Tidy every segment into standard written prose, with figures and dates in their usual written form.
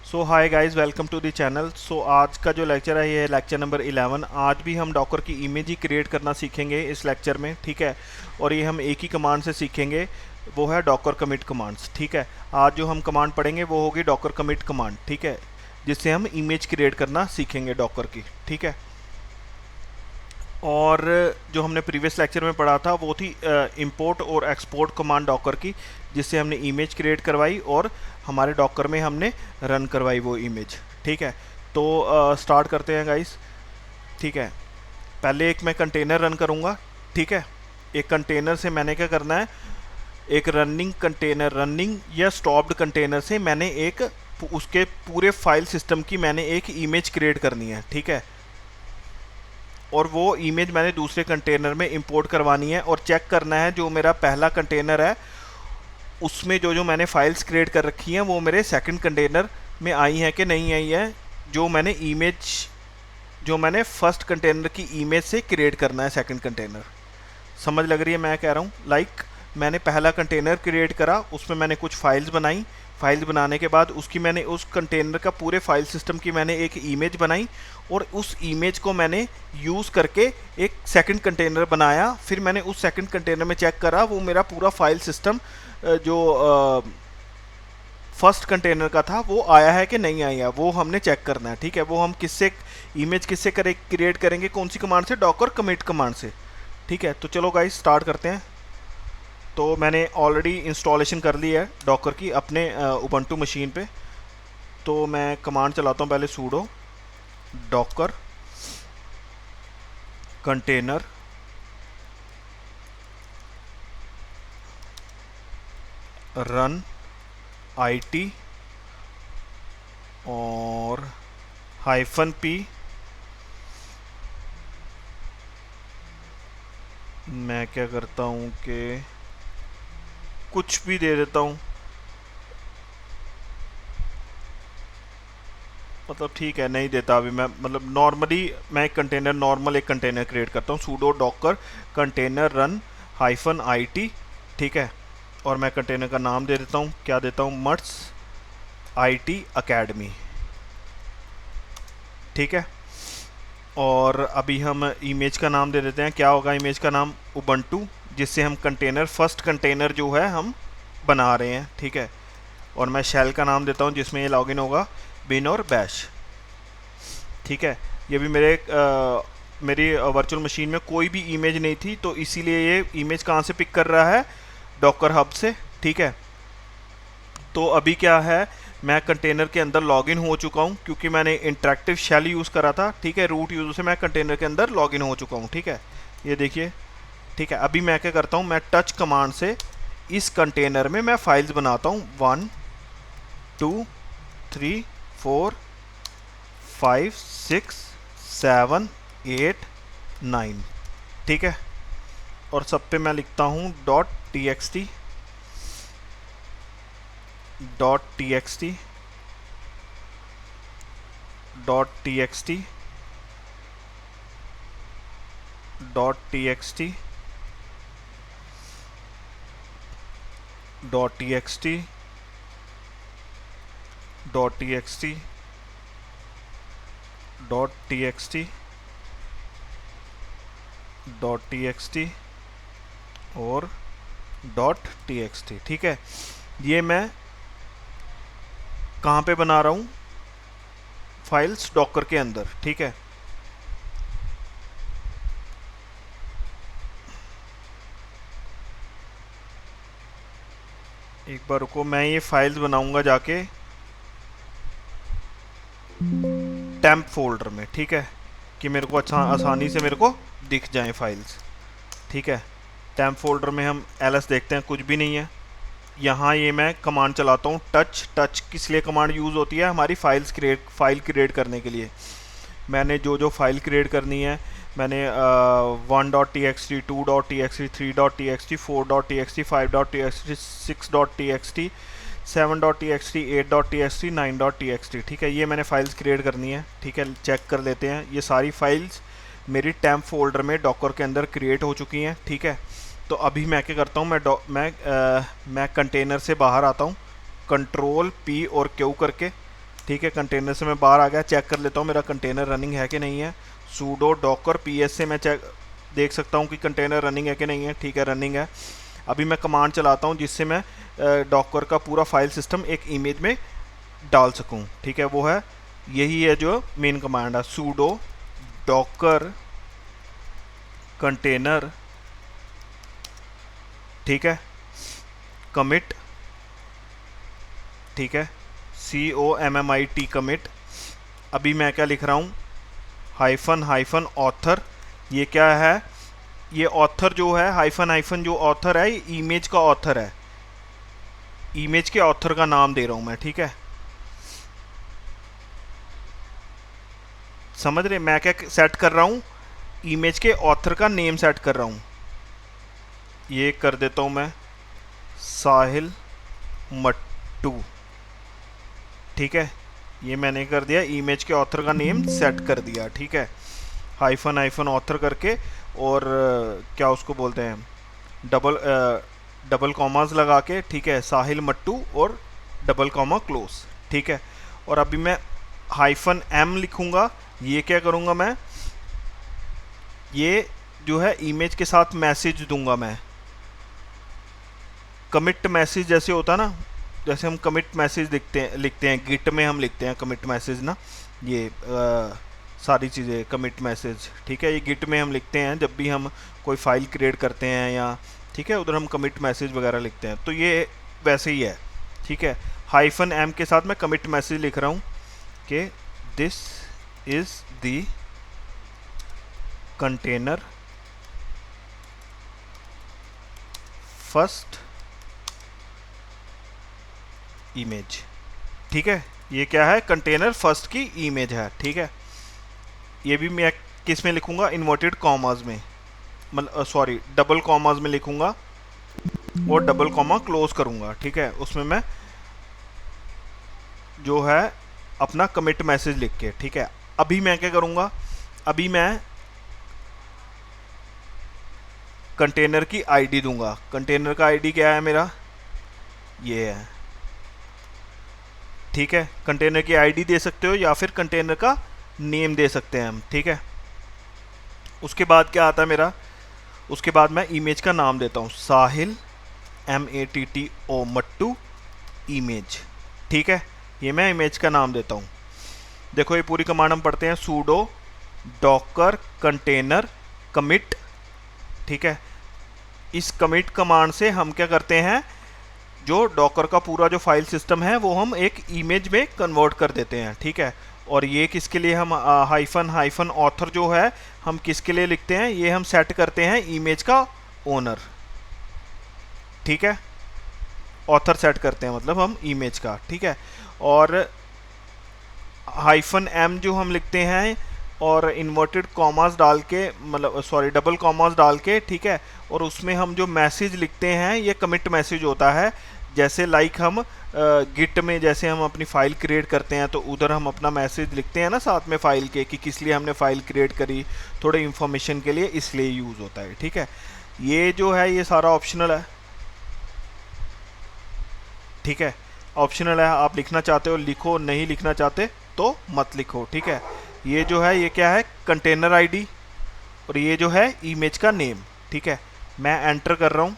So hi guys, welcome to the channel. So आज का जो लेक्चर है ये है लेक्चर नंबर 11। आज भी हम डॉकर की इमेज ही क्रिएट करना सीखेंगे इस लेक्चर में, ठीक है। और ये हम एक ही कमांड से सीखेंगे, वो है डॉकर कमिट कमांड्स, ठीक है। आज जो हम कमांड पढ़ेंगे वो होगी डॉकर कमिट कमांड, ठीक है, जिससे हम इमेज क्रिएट करना सीखेंगे डॉकर की, ठीक है। और जो हमने प्रीवियस लेक्चर में पढ़ा था वो थी इंपोर्ट और एक्सपोर्ट कमांड डॉकर की, जिससे हमने इमेज क्रिएट करवाई और हमारे डॉकर में हमने रन करवाई वो इमेज, ठीक है। तो स्टार्ट करते हैं गाइस, ठीक है। पहले एक मैं कंटेनर रन करूँगा, ठीक है। एक कंटेनर से मैंने क्या करना है, एक रनिंग कंटेनर, रनिंग या स्टॉप्ड कंटेनर से मैंने एक उसके पूरे फाइल सिस्टम की मैंने एक इमेज क्रिएट करनी है, ठीक है। और वो इमेज मैंने दूसरे कंटेनर में इंपोर्ट करवानी है और चेक करना है जो मेरा पहला कंटेनर है उसमें जो जो मैंने फाइल्स क्रिएट कर रखी हैं वो मेरे सेकंड कंटेनर में आई हैं कि नहीं आई है। जो मैंने इमेज, जो मैंने फर्स्ट कंटेनर की इमेज से क्रिएट करना है सेकंड कंटेनर। समझ लग रही है मैं कह रहा हूँ? लाइक मैंने पहला कंटेनर क्रिएट करा, उसमें मैंने कुछ फाइल्स बनाई, फाइल्स बनाने के बाद उसकी मैंने उस कंटेनर का पूरे फाइल सिस्टम की मैंने एक इमेज बनाई और उस इमेज को मैंने यूज़ करके एक सेकंड कंटेनर बनाया। फिर मैंने उस सेकंड कंटेनर में चेक करा वो मेरा पूरा फाइल सिस्टम जो फर्स्ट कंटेनर का था वो आया है कि नहीं आया, वो हमने चेक करना है, ठीक है। वो हम किससे इमेज किससे क्रिएट करेंगे, कौन सी कमांड से? डॉकर कमिट कमांड से, ठीक है। तो चलो गाइस स्टार्ट करते हैं। तो मैंने ऑलरेडी इंस्टॉलेशन कर ली है डॉकर की अपने उबंटू मशीन पे। तो मैं कमांड चलाता हूँ पहले, pseudo Docker container run IT और -p मैं क्या करता हूँ कि कुछ भी दे देता हूँ, मतलब ठीक है नहीं देता अभी मैं, मतलब नॉर्मली मैं एक कंटेनर, नॉर्मल एक कंटेनर क्रिएट करता हूँ, pseudo Docker container run -IT, ठीक है। और मैं कंटेनर का नाम दे देता हूँ, क्या देता हूँ, मट्स IT अकेडमी, ठीक है। और अभी हम इमेज का नाम दे देते हैं, क्या होगा इमेज का नाम? उबंटू, जिससे हम कंटेनर, फर्स्ट कंटेनर जो है हम बना रहे हैं, ठीक है। और मैं शेल का नाम देता हूँ जिसमें ये लॉगिन होगा, बिन और बैश, ठीक है। ये भी मेरी वर्चुअल मशीन में कोई भी इमेज नहीं थी, तो इसीलिए ये इमेज कहाँ से पिक कर रहा है? डॉकर हब से, ठीक है। तो अभी क्या है, मैं कंटेनर के अंदर लॉगिन हो चुका हूँ क्योंकि मैंने इंटरेक्टिव शेल यूज़ करा था, ठीक है। रूट यूज़र से मैं कंटेनर के अंदर लॉगिन हो चुका हूँ, ठीक है। ये देखिए, ठीक है। अभी मैं क्या करता हूँ, मैं टच कमांड से इस कंटेनर में मैं फाइल्स बनाता हूँ, 1 2 3 4 5 6 7 8 9, ठीक है। और सब पे मैं लिखता हूँ .txt .txt .txt .txt .txt .txt .txt .txt और .txt, ठीक है। ये मैं कहाँ पे बना रहा हूँ? फाइल्स डॉकर के अंदर, ठीक है। एक बार रुको, मैं ये फाइल्स बनाऊंगा जाके टेम्प फोल्डर में, ठीक है, कि मेरे को अच्छा आसानी से मेरे को दिख जाएं फाइल्स, ठीक है। टेम्प फोल्डर में हम ls देखते हैं, कुछ भी नहीं है। यहाँ ये मैं कमांड चलाता हूँ टच किस लिए कमांड यूज़ होती है? हमारी फाइल क्रिएट करने के लिए। मैंने जो जो फाइल क्रिएट करनी है, मैंने 1.txt 2.txt 3.txt 4.txt 5.txt 6.txt 7.txt 8.txt 9.txt, ठीक है। ये मैंने फाइल्स क्रिएट करनी है, ठीक है। चेक कर लेते हैं, ये सारी फाइल्स मेरी टेम्प फोल्डर में डॉकर के अंदर क्रिएट हो चुकी हैं, ठीक है। तो अभी मैं क्या करता हूँ, मैं कंटेनर से बाहर आता हूँ, Ctrl P और Q करके ठीक है, कंटेनर से मैं बाहर आ गया, चेक कर लेता हूँ मेरा कंटेनर रनिंग है कि नहीं है। सूडो डॉकर पीएस से मैं चेक देख सकता हूँ कि कंटेनर रनिंग है कि नहीं है। ठीक है, रनिंग है। अभी मैं कमांड चलाता हूँ जिससे मैं डॉकर का पूरा फाइल सिस्टम एक इमेज में डाल सकूँ। ठीक है, वो है, यही है जो मेन कमांड है, सूडो डॉकर कंटेनर, ठीक है, कमिट, ठीक है, COMMIT कमिट। अभी मैं क्या लिख रहा हूँ, हाइफन हाइफन ऑथर। ये क्या है, ये ऑथर जो है, हाइफन हाइफन जो ऑथर है, ये इमेज का ऑथर है, इमेज के ऑथर का नाम दे रहा हूँ मैं। ठीक है, समझ रहे मैं क्या सेट कर रहा हूँ, इमेज के ऑथर का नेम सेट कर रहा हूँ। ये कर देता हूँ मैं, साहिल मट्टू। ठीक है, ये मैंने कर दिया, इमेज के ऑथर का नेम सेट कर दिया। ठीक है, हाइफन हाइफन ऑथर करके, और क्या उसको बोलते हैं, डबल कॉमास लगा के, ठीक है, साहिल मट्टू और डबल कॉमा क्लोज। ठीक है, और अभी मैं हाइफन एम लिखूंगा। ये क्या करूंगा मैं, ये जो है इमेज के साथ मैसेज दूंगा मैं, कमिट मैसेज जैसे होता ना, जैसे हम कमिट मैसेज लिखते हैं गिट में, हम लिखते हैं कमिट मैसेज ना, ये सारी चीज़ें कमिट मैसेज। ठीक है, ये गिट में हम लिखते हैं जब भी हम कोई फाइल क्रिएट करते हैं, या ठीक है, उधर हम कमिट मैसेज वगैरह लिखते हैं, तो ये वैसे ही है। ठीक है, हाइफन एम के साथ मैं कमिट मैसेज लिख रहा हूँ कि this is the container first image. ठीक है, ये क्या है, कंटेनर फर्स्ट की इमेज है। ठीक है, ये भी मैं किस में लिखूंगा, इन्वर्टेड कॉमास में, मतलब सॉरी डबल कॉमास में लिखूंगा, और डबल कॉमा क्लोज करूंगा। ठीक है, उसमें मैं जो है अपना कमिट मैसेज लिख के। ठीक है, अभी मैं क्या करूंगा, अभी मैं कंटेनर की आईडी दूंगा। कंटेनर का आईडी क्या है मेरा, ये है। ठीक है, कंटेनर की आईडी दे सकते हो या फिर कंटेनर का नेम दे सकते हैं हम। ठीक है, उसके बाद क्या आता है मेरा, उसके बाद मैं इमेज का नाम देता हूँ, साहिल MATTO मट्टू इमेज। ठीक है, ये मैं इमेज का नाम देता हूँ। देखो ये पूरी कमांड हम पढ़ते हैं, सूडो डॉकर कंटेनर कमिट। ठीक है, इस कमिट कमांड से हम क्या करते हैं, जो डॉकर का पूरा जो फाइल सिस्टम है वो हम एक इमेज में कन्वर्ट कर देते हैं। ठीक है, और ये किसके लिए हम हाइफन हाइफन ऑथर जो है हम किसके लिए लिखते हैं, ये हम सेट करते हैं इमेज का ओनर। ठीक है, ऑथर सेट करते हैं मतलब हम इमेज का। ठीक है, और हाइफन एम जो हम लिखते हैं और इन्वर्टेड कॉमास डाल के, मतलब सॉरी डबल कॉमास डाल के। ठीक है, और उसमें हम जो मैसेज लिखते हैं ये कमिट मैसेज होता है। जैसे लाइक हम गिट में जैसे हम अपनी फ़ाइल क्रिएट करते हैं तो उधर हम अपना मैसेज लिखते हैं ना साथ में फ़ाइल के, कि किस लिए हमने फ़ाइल क्रिएट करी, थोड़े इन्फॉर्मेशन के लिए, इसलिए यूज़ होता है। ठीक है, ये जो है ये सारा ऑप्शनल है। ठीक है, ऑप्शनल है, आप लिखना चाहते हो लिखो, नहीं लिखना चाहते तो मत लिखो। ठीक है, ये जो है ये क्या है, कंटेनर आईडी, और ये जो है इमेज का नेम। ठीक है, मैं एंटर कर रहा हूँ।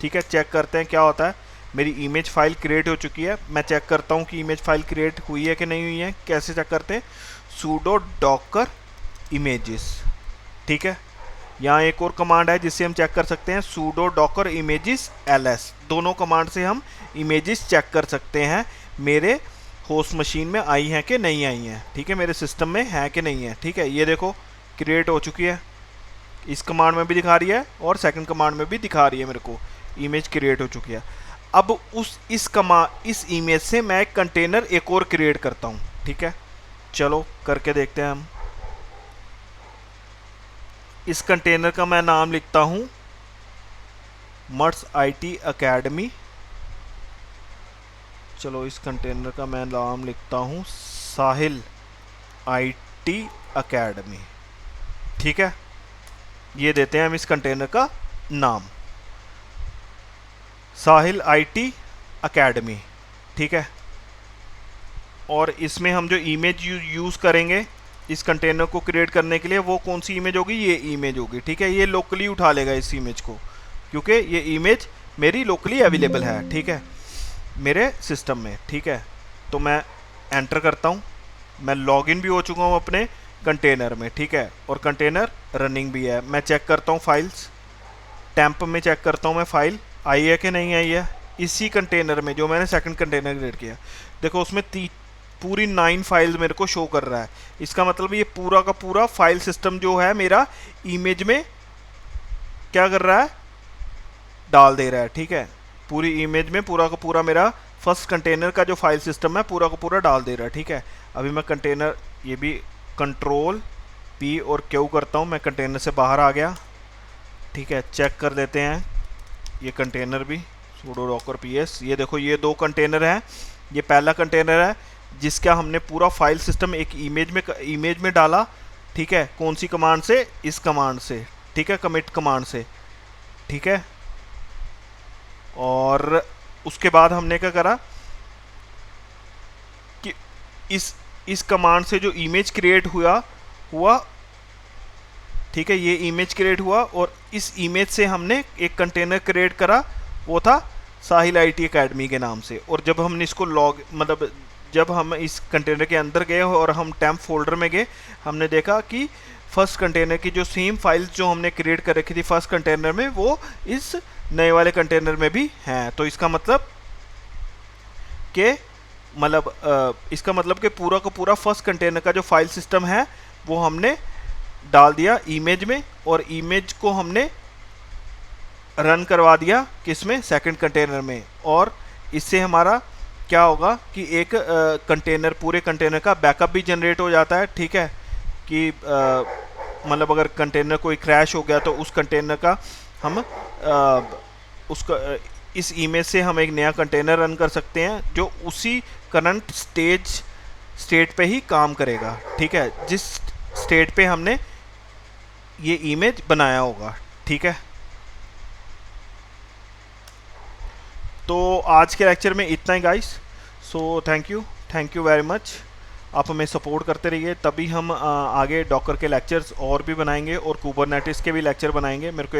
ठीक है, चेक करते हैं क्या होता है। मेरी इमेज फाइल क्रिएट हो चुकी है। मैं चेक करता हूँ कि इमेज फाइल क्रिएट हुई है कि नहीं हुई है। कैसे चेक करते हैं, सूडो डॉकर इमेजेस। ठीक है, यहाँ एक और कमांड है जिससे हम चेक कर सकते हैं, सूडो डॉकर इमेजेस LS। दोनों कमांड से हम इमेजेस चेक कर सकते हैं मेरे होस्ट मशीन में आई हैं कि नहीं आई हैं। ठीक है, मेरे सिस्टम में है कि नहीं है। ठीक है, ये देखो क्रिएट हो चुकी है, इस कमांड में भी दिखा रही है और सेकंड कमांड में भी दिखा रही है, मेरे को इमेज क्रिएट हो चुकी है। अब इस इमेज से मैं एक कंटेनर एक और क्रिएट करता हूँ। ठीक है, चलो करके देखते हैं हम। इस कंटेनर का मैं नाम लिखता हूँ मट्स IT अकेडमी। चलो इस कंटेनर का मैं नाम लिखता हूँ साहिल IT अकेडमी। ठीक है, ये देते हैं हम इस कंटेनर का नाम, साहिल IT अकेडमी। ठीक है, और इसमें हम जो इमेज यूज़ करेंगे इस कंटेनर को क्रिएट करने के लिए वो कौन सी इमेज होगी, ये इमेज होगी। ठीक है, ये लोकली उठा लेगा इस इमेज को, क्योंकि ये इमेज मेरी लोकली अवेलेबल है। ठीक है, मेरे सिस्टम में। ठीक है, तो मैं एंटर करता हूँ, मैं लॉगिन भी हो चुका हूँ अपने कंटेनर में। ठीक है, और कंटेनर रनिंग भी है। मैं चेक करता हूँ फाइल्स, टेम्प में चेक करता हूँ मैं फाइल आई है कि नहीं आई है। इसी कंटेनर में जो मैंने सेकंड कंटेनर क्रिएट किया, देखो उसमें पूरी 9 फाइल्स मेरे को शो कर रहा है। इसका मतलब ये पूरा का पूरा फाइल सिस्टम जो है मेरा इमेज में क्या कर रहा है, डाल दे रहा है। ठीक है, पूरी इमेज में पूरा का पूरा मेरा फर्स्ट कंटेनर का जो फाइल सिस्टम है पूरा का पूरा डाल दे रहा है। ठीक है, अभी मैं कंटेनर ये भी कंट्रोल पी और क्यू करता हूँ, मैं कंटेनर से बाहर आ गया। ठीक है, चेक कर लेते हैं ये कंटेनर भी, sudo docker ps। ये देखो ये 2 कंटेनर हैं। ये पहला कंटेनर है जिसका हमने पूरा फाइल सिस्टम एक इमेज में डाला। ठीक है, कौन सी कमांड से, इस कमांड से। ठीक है, कमिट कमांड से। ठीक है, और उसके बाद हमने क्या करा कि इस कमांड से जो इमेज क्रिएट हुआ। ठीक है, ये इमेज क्रिएट हुआ और इस इमेज से हमने एक कंटेनर क्रिएट करा, वो था साहिल IT अकेडमी के नाम से। और जब हमने इसको मतलब जब हम इस कंटेनर के अंदर गए और हम टेम्प फोल्डर में गए, हमने देखा कि फर्स्ट कंटेनर की जो सेम फाइल्स जो हमने क्रिएट कर रखी थी फर्स्ट कंटेनर में, वो इस नए वाले कंटेनर में भी हैं। तो इसका मतलब कि पूरा का पूरा फर्स्ट कंटेनर का जो फाइल सिस्टम है वो हमने डाल दिया इमेज में, और इमेज को हमने रन करवा दिया किसमें, सेकंड कंटेनर में। और इससे हमारा क्या होगा कि एक कंटेनर, पूरे कंटेनर का बैकअप भी जनरेट हो जाता है। ठीक है, कि मतलब अगर कंटेनर कोई क्रैश हो गया तो उस कंटेनर का हम उसका इस इमेज से हम एक नया कंटेनर रन कर सकते हैं जो उसी करंट स्टेट पे ही काम करेगा। ठीक है, जिस स्टेट पे हमने ये इमेज बनाया होगा। ठीक है, तो आज के लेक्चर में इतना ही guys. So thank you very much. आप हमें सपोर्ट करते रहिए, तभी हम आगे डॉकर के लेक्चर्स और भी बनाएंगे और कुबरनेटिस के भी लेक्चर बनाएंगे। मेरे को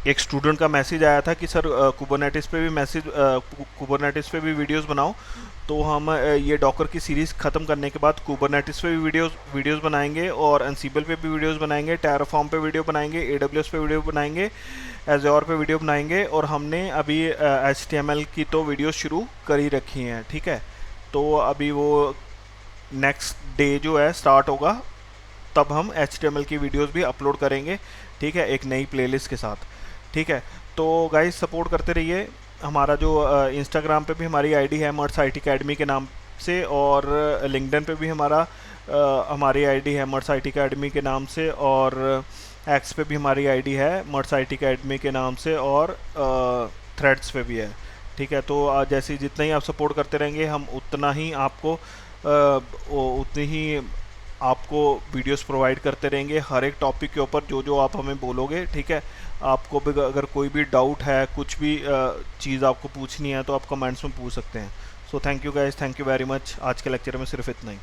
एक स्टूडेंट का मैसेज आया था कि सर कुबरनेटिस पे भी वीडियोस बनाओ। तो हम ये डॉकर की सीरीज़ ख़त्म करने के बाद कुबरनेटिस पे भी वीडियोस बनाएंगे, और एनसीबल पे भी वीडियोस बनाएंगे, टेराफॉर्म पे वीडियो बनाएंगे, AWS पे वीडियो बनाएंगे, एज़्योर पे वीडियो बनाएंगे। और हमने अभी HTML की तो वीडियोस शुरू कर ही रखी हैं। ठीक है, तो अभी वो नेक्स्ट डे जो है स्टार्ट होगा, तब हम HTML की वीडियोस भी अपलोड करेंगे। ठीक है, एक नई प्लेलिस्ट के साथ। ठीक है, तो गाइस सपोर्ट करते रहिए। हमारा जो इंस्टाग्राम पे भी हमारी आईडी है मर्ट्स IT अकेडमी के नाम से, और लिंक्डइन पे भी हमारी आईडी है मर्ट्स IT अकेडमी के नाम से, और एक्स पे भी हमारी आईडी है मर्ट्स IT अकेडमी के नाम से, और थ्रेड्स पे भी है। ठीक है, तो जैसे जितना ही आप सपोर्ट करते रहेंगे हम उतना ही आपको वीडियोस प्रोवाइड करते रहेंगे हर एक टॉपिक के ऊपर, जो आप हमें बोलोगे। ठीक है, आपको भी अगर कोई भी डाउट है, कुछ भी चीज़ आपको पूछनी है, तो आप कमेंट्स में पूछ सकते हैं। सो thank you guys, thank you very much. आज के लेक्चर में सिर्फ इतना ही।